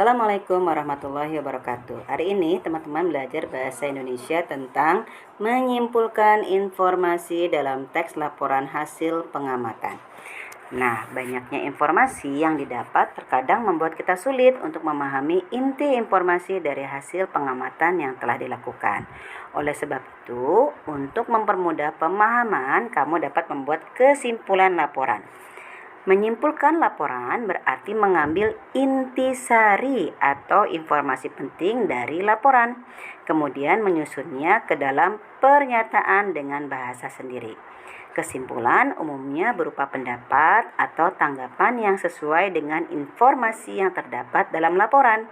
Assalamualaikum warahmatullahi wabarakatuh. Hari ini teman-teman belajar bahasa Indonesia tentang menyimpulkan informasi dalam teks laporan hasil pengamatan. Nah, banyaknya informasi yang didapat terkadang membuat kita sulit untuk memahami inti informasi dari hasil pengamatan yang telah dilakukan. Oleh sebab itu, untuk mempermudah pemahaman, kamu dapat membuat kesimpulan laporan. Menyimpulkan laporan berarti mengambil intisari atau informasi penting dari laporan, kemudian menyusunnya ke dalam pernyataan dengan bahasa sendiri. Kesimpulan umumnya berupa pendapat atau tanggapan yang sesuai dengan informasi yang terdapat dalam laporan.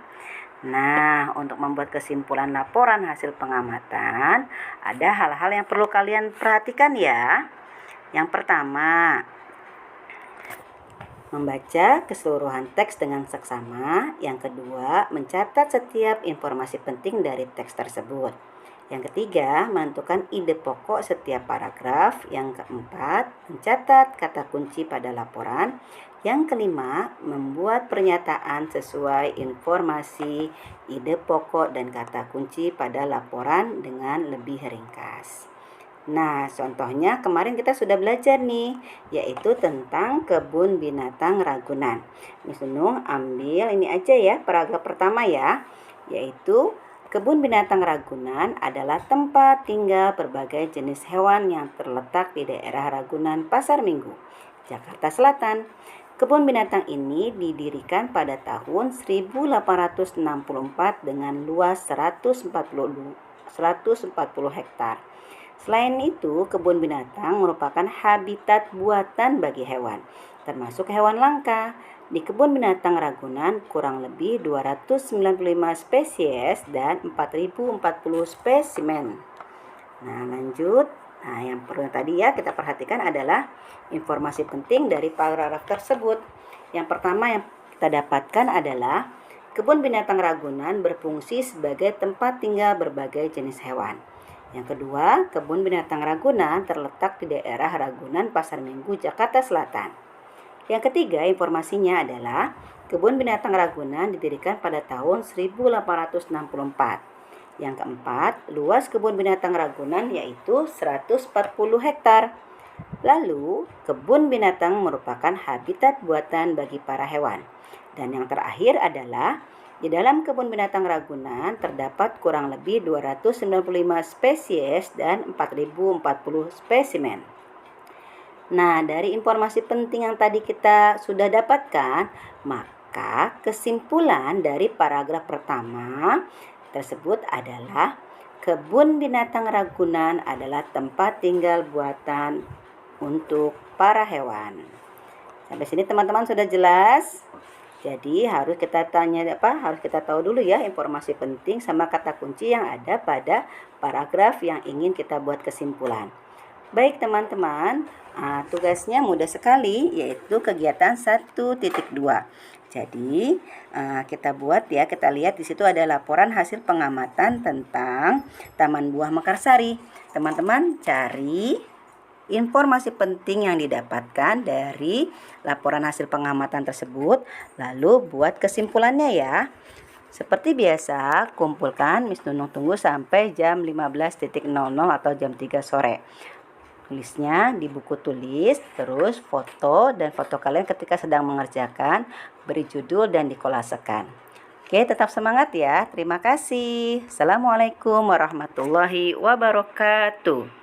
Nah, untuk membuat kesimpulan laporan hasil pengamatan, ada hal-hal yang perlu kalian perhatikan ya. Yang pertama, membaca keseluruhan teks dengan seksama. Yang kedua, mencatat setiap informasi penting dari teks tersebut. Yang ketiga, menentukan ide pokok setiap paragraf. Yang keempat, mencatat kata kunci pada laporan. Yang kelima, membuat pernyataan sesuai informasi, ide pokok, dan kata kunci pada laporan dengan lebih ringkas. Nah, contohnya kemarin kita sudah belajar nih, yaitu tentang kebun binatang Ragunan. Miss Nunung ambil ini aja ya, paragraf pertama ya, yaitu kebun binatang Ragunan adalah tempat tinggal berbagai jenis hewan yang terletak di daerah Ragunan, Pasar Minggu, Jakarta Selatan. Kebun binatang ini didirikan pada tahun 1864 dengan luas 140 hektar. Selain itu, kebun binatang merupakan habitat buatan bagi hewan, termasuk hewan langka. Di kebun binatang Ragunan kurang lebih 295 spesies dan 4040 spesimen. Nah, lanjut. Nah, yang perlu tadi ya kita perhatikan adalah informasi penting dari paragraf tersebut. Yang pertama yang kita dapatkan adalah kebun binatang Ragunan berfungsi sebagai tempat tinggal berbagai jenis hewan. Yang kedua, kebun binatang Ragunan terletak di daerah Ragunan, Pasar Minggu, Jakarta Selatan. Yang ketiga, informasinya adalah kebun binatang Ragunan didirikan pada tahun 1864. Yang keempat, luas kebun binatang Ragunan yaitu 140 hektar. Lalu, kebun binatang merupakan habitat buatan bagi para hewan. Dan yang terakhir adalah di dalam kebun binatang Ragunan terdapat kurang lebih 295 spesies dan 4040 spesimen. Nah, dari informasi penting yang tadi kita sudah dapatkan, maka kesimpulan dari paragraf pertama tersebut adalah kebun binatang Ragunan adalah tempat tinggal buatan untuk para hewan. Sampai sini teman-teman sudah jelas? Jadi harus kita harus kita tahu dulu ya informasi penting sama kata kunci yang ada pada paragraf yang ingin kita buat kesimpulan. Baik teman-teman, tugasnya mudah sekali, yaitu kegiatan 1.2. Jadi kita buat ya, kita lihat di situ ada laporan hasil pengamatan tentang Taman Buah Mekarsari. Teman-teman cari informasi penting yang didapatkan dari laporan hasil pengamatan tersebut, lalu buat kesimpulannya ya. Seperti biasa, kumpulkan. Miss Nunung tunggu sampai jam 15.00 atau jam 3 sore. Tulisnya di buku tulis, terus foto dan foto kalian ketika sedang mengerjakan, beri judul dan dikolasekan. Oke, tetap semangat ya. Terima kasih. Assalamualaikum warahmatullahi wabarakatuh.